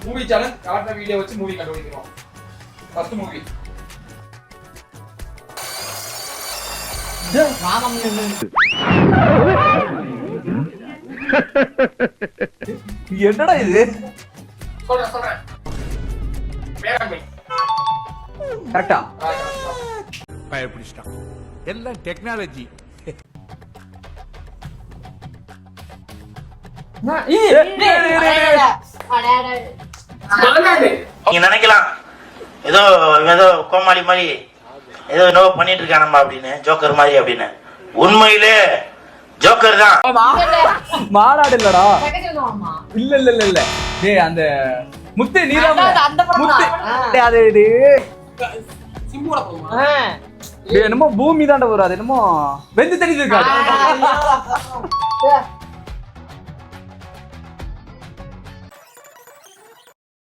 Movie challenge காட்டுற video வச்சு movie கண்டுபிடிக்கிறோம். ஃபர்ஸ்ட் மூவி என்னடா இது? சொல்றேன் வேளாண்மை. கரெக்டா? பயப்பிடிச்சிட்டான். எல்லாம் டெக்னாலஜி. நீங்க நினைக்கலாம் ஏதோ கோமாளி மாதிரி ஏதோ நோ பண்ணிட்டு இருக்கானம்மா அப்படின்னு, ஜோக்கர் மாதிரி அப்படின்னு. உண்மையிலே ஜோக்கர் தான். மாநாடு இல்லடா. இல்ல இல்ல இல்ல இல்ல டேய் அந்த முத்து நீலம் முத்து டேய் அது சிம்புல போமா. டேய் என்னமோ பூமி தாண்ட வரும். அது என்னமோ வெந்து தெரியுது இருக்காது.